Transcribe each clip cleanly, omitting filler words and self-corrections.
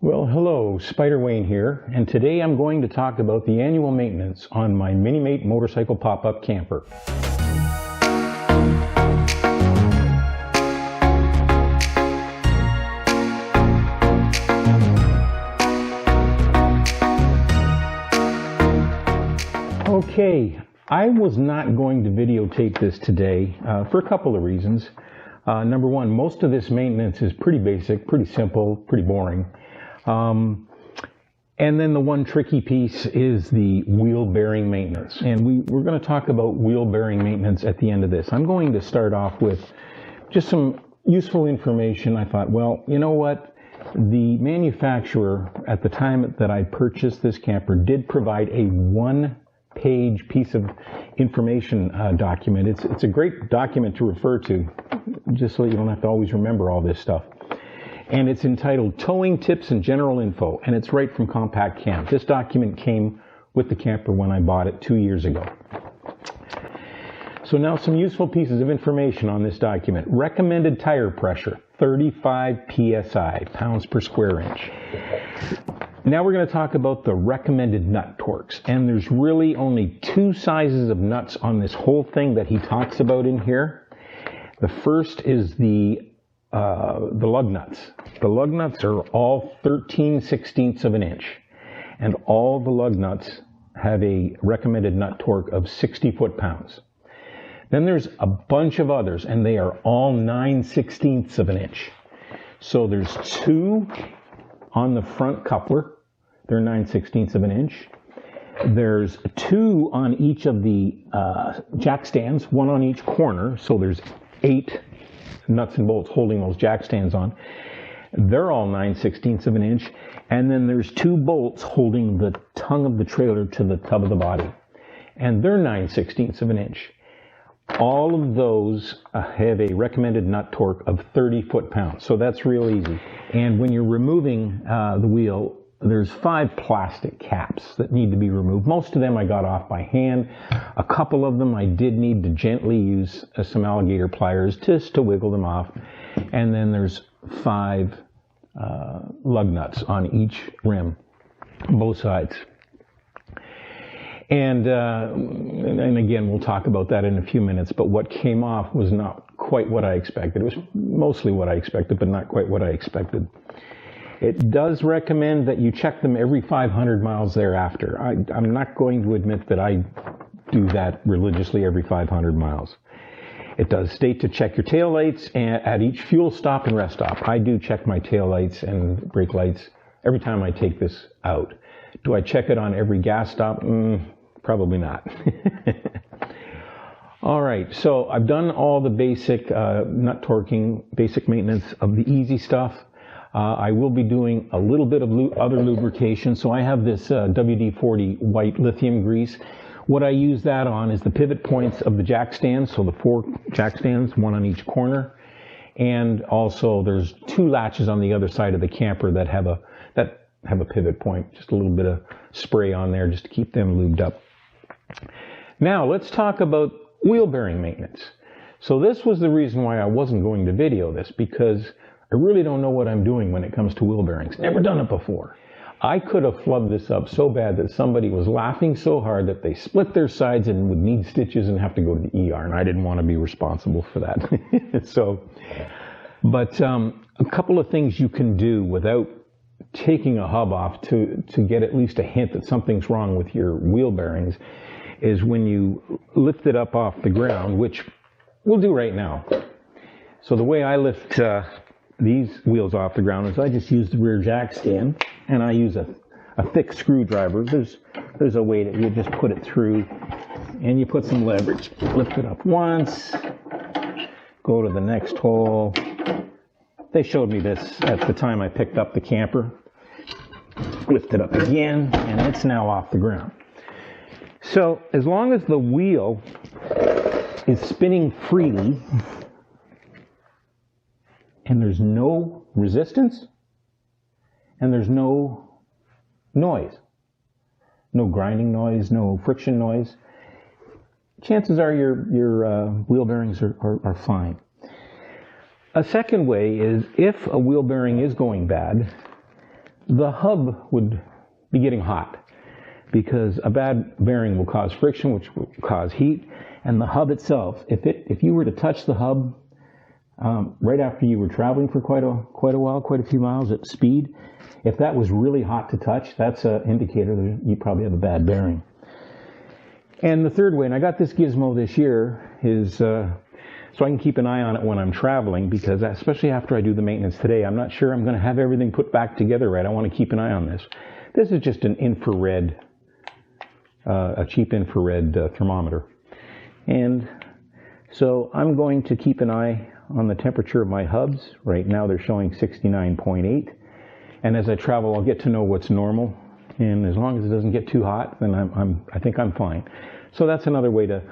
Well, hello, Spyder Wayne here, and today I'm going to talk about the annual maintenance on my Mini-Mate motorcycle pop-up camper. Okay, I was not going to videotape this today for a couple of reasons. Number one, most of this maintenance is pretty basic, pretty simple, pretty boring. And then the one tricky piece is the wheel bearing maintenance. And we're going to talk about wheel bearing maintenance at the end of this. I'm going to start off with just some useful information. I thought, well, you know what? The manufacturer at the time that I purchased this camper did provide a one-page piece of information document. It's a great document to refer to, just so you don't have to always remember all this stuff. And it's entitled Towing Tips and General Info, and it's right from Kompact Kamp. This document came with the camper when I bought it 2 years ago. So now some useful pieces of information on this document. Recommended tire pressure, 35 psi, pounds per square inch. Now we're going to talk about the recommended nut torques, and there's really only two sizes of nuts on this whole thing that he talks about in here. The first is the lug nuts. The lug nuts are all 13/16 of an inch, and all the lug nuts have a recommended nut torque of 60 foot-pounds. Then there's a bunch of others, and they are all 9/16 of an inch. So there's two on the front coupler. They're 9/16 of an inch. There's two on each of the jack stands, one on each corner, so there's 8 nuts and bolts holding those jack stands on. They're all 9/16 of an inch. And then there's 2 bolts holding the tongue of the trailer to the tub of the body. And they're 9/16 of an inch. All of those have a recommended nut torque of 30 foot-pounds. So that's real easy. And when you're removing the wheel, there's 5 plastic caps that need to be removed. Most of them I got off by hand. A couple of them I did need to gently use some alligator pliers just to wiggle them off. And then there's 5 lug nuts on each rim, both sides. And again, we'll talk about that in a few minutes, but what came off was not quite what I expected. It was mostly what I expected, but not quite what I expected. It does recommend that you check them every 500 miles thereafter. I'm not going to admit that I do that religiously every 500 miles. It does state to check your taillights at each fuel stop and rest stop. I do check my taillights and brake lights every time I take this out. Do I check it on every gas stop? Probably not. All right, so I've done all the basic nut torquing, basic maintenance of the easy stuff. I will be doing a little bit of other lubrication. So I have this WD-40 white lithium grease. What I use that on is the pivot points of the jack stands. So the 4 jack stands, one on each corner. And also there's 2 latches on the other side of the camper that have a pivot point. Just a little bit of spray on there just to keep them lubed up. Now let's talk about wheel bearing maintenance. So this was the reason why I wasn't going to video this, because I really don't know what I'm doing when it comes to wheel bearings. Never done it before. I could have flubbed this up so bad that somebody was laughing so hard that they split their sides and would need stitches and have to go to the ER, and I didn't want to be responsible for that. But a couple of things you can do without taking a hub off to get at least a hint that something's wrong with your wheel bearings is when you lift it up off the ground, which we'll do right now. So the way I lift these wheels off the ground is I just use the rear jack stand, and I use a thick screwdriver. There's a way that you just put it through, and you put some leverage. Lift it up once, go to the next hole. They showed me this at the time I picked up the camper. Lift it up again, and it's now off the ground. So as long as the wheel is spinning freely, and there's no resistance, and there's no noise, no grinding noise, no friction noise, chances are your wheel bearings are fine. A second way is if a wheel bearing is going bad, the hub would be getting hot because a bad bearing will cause friction, which will cause heat. And the hub itself, if you were to touch the hub right after you were traveling for quite a few miles at speed, if that was really hot to touch, that's an indicator that you probably have a bad bearing. And the third way, and I got this gizmo this year, is so I can keep an eye on it when I'm traveling, because especially after I do the maintenance today, I'm not sure I'm going to have everything put back together right. I want to keep an eye on this. This is just an infrared, a cheap infrared thermometer. And so I'm going to keep an eye on the temperature of my hubs. Right now they're showing 69.8. And as I travel, I'll get to know what's normal. And as long as it doesn't get too hot, then I think I'm fine. So that's another way to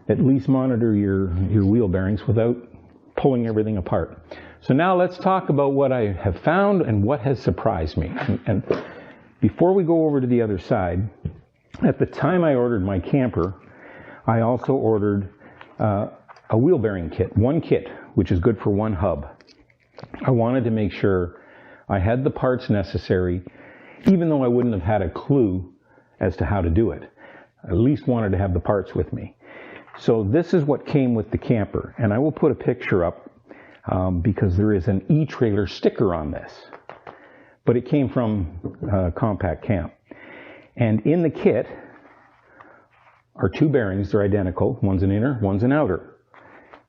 at least monitor your wheel bearings without pulling everything apart. So now let's talk about what I have found and what has surprised me. And before we go over to the other side, at the time I ordered my camper, I also ordered a wheel bearing kit, one kit, which is good for one hub. I wanted to make sure I had the parts necessary, even though I wouldn't have had a clue as to how to do it. I at least wanted to have the parts with me. So this is what came with the camper, and I will put a picture up because there is an e-trailer sticker on this, but it came from Kompact Kamp. And in the kit are two bearings. They're identical. One's an inner, one's an outer.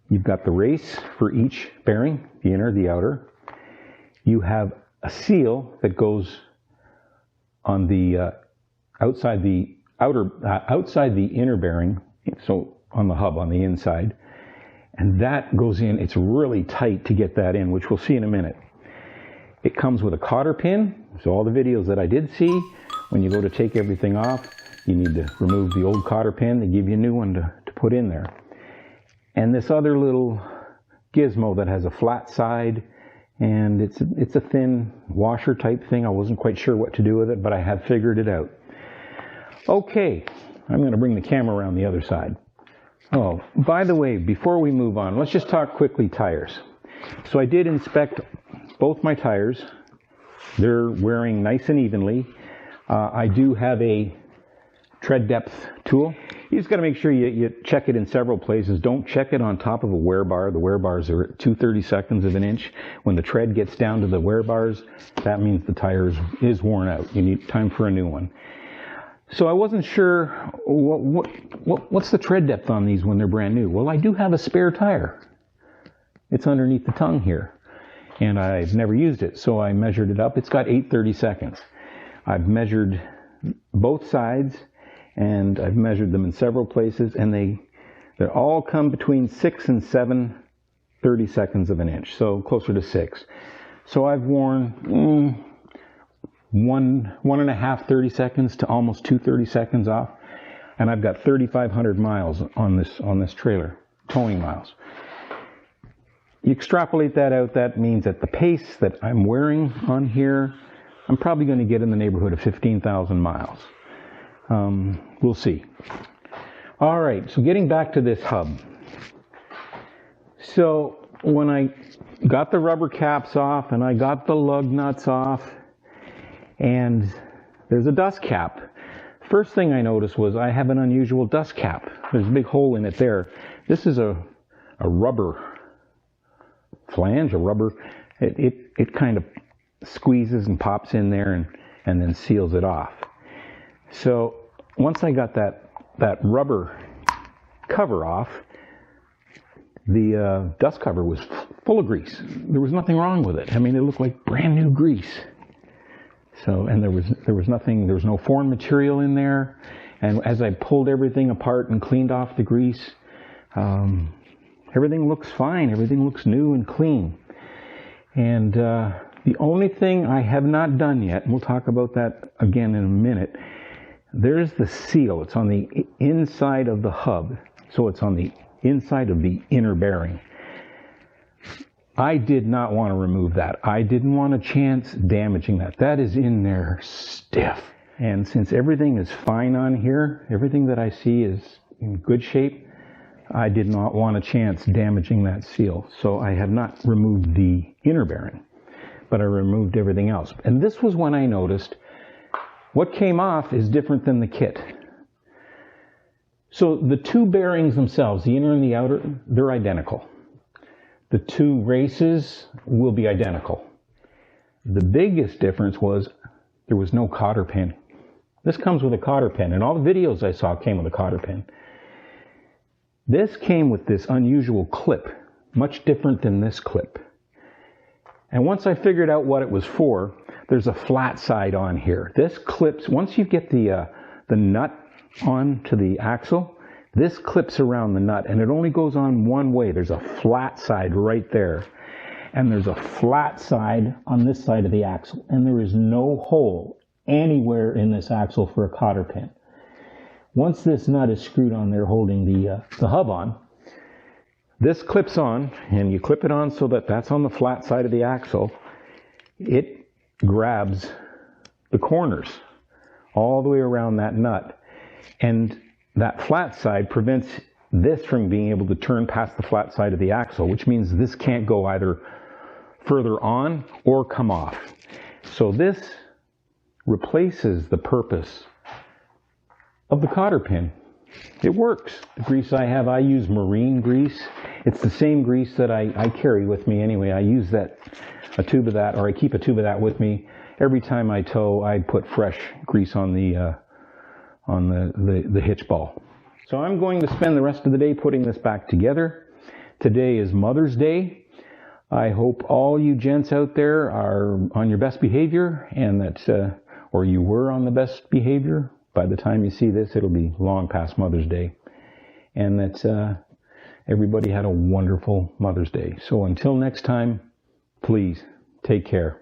You've got the race for each bearing, the inner, the outer. You have a seal that goes on the outside the inner bearing, so on the hub on the inside, and that goes in. It's really tight to get that in, which we'll see in a minute. It comes with a cotter pin, so all the videos that I did see, when you go to take everything off, you need to remove the old cotter pin. They give you a new one to put in there. And this other little gizmo that has a flat side, and it's a thin washer type thing. I wasn't quite sure what to do with it, but I have figured it out. Okay, I'm going to bring the camera around the other side. Oh, by the way, before we move on, let's just talk quickly tires. So I did inspect both my tires. They're wearing nice and evenly. I do have a tread depth tool. You just got to make sure you check it in several places. Don't check it on top of a wear bar. The wear bars are at 2/32 of an inch. When the tread gets down to the wear bars, that means the tire is worn out. You need time for a new one. So I wasn't sure what's the tread depth on these when they're brand new. Well, I do have a spare tire. It's underneath the tongue here, and I've never used it, so I measured it up. It's got 8/32. I've measured both sides, and I've measured them in several places, and they all come between 6 and 7/32 of an inch, so closer to 6. So I've worn one and a half 30 to almost 2 30 off, and I've got 3,500 miles on this trailer, towing miles. You extrapolate that out, that means at the pace that I'm wearing on here, I'm probably going to get in the neighborhood of 15,000 miles. We'll see. All right, so getting back to this hub. So when I got the rubber caps off and I got the lug nuts off, and there's a dust cap. First thing I noticed was I have an unusual dust cap. There's a big hole in it there. This is a rubber flange, a rubber. It kind of squeezes and pops in there and then seals it off. So once I got that rubber cover off, the dust cover was full of grease. There was nothing wrong with it. I mean, it looked like brand new grease. So, and there was nothing, there was no foreign material in there. And as I pulled everything apart and cleaned off the grease, everything looks fine. Everything looks new and clean. And the only thing I have not done yet, and we'll talk about that again in a minute, there's the seal. It's on the inside of the hub. So it's on the inside of the inner bearing. I did not want to remove that. I didn't want a chance damaging that. That is in there stiff. And since everything is fine on here, everything that I see is in good shape, I did not want a chance damaging that seal. So I have not removed the inner bearing. but I removed everything else. And this was when I noticed what came off is different than the kit. So the two bearings themselves, the inner and the outer, they're identical. The two races will be identical. The biggest difference was there was no cotter pin. This comes with a cotter pin, and all the videos I saw came with a cotter pin. This came with this unusual clip, much different than this clip. And once I figured out what it was for, there's a flat side on here. This clips, once you get the nut onto the axle, this clips around the nut, and it only goes on one way. There's a flat side right there, and there's a flat side on this side of the axle, and there is no hole anywhere in this axle for a cotter pin. Once this nut is screwed on there holding the hub on, this clips on, and you clip it on so that that's on the flat side of the axle. It grabs the corners all the way around that nut, and that flat side prevents this from being able to turn past the flat side of the axle, which means this can't go either further on or come off. So this replaces the purpose of the cotter pin. It works. The grease I have, I use marine grease. It's the same grease that I carry with me anyway. I use a tube of that, or I keep a tube of that with me. Every time I tow, I put fresh grease on the hitch ball. So I'm going to spend the rest of the day putting this back together. Today is Mother's Day. I hope all you gents out there are on your best behavior, and that, or you were on the best behavior. By the time you see this, it'll be long past Mother's Day. And that everybody had a wonderful Mother's Day. So until next time, please take care.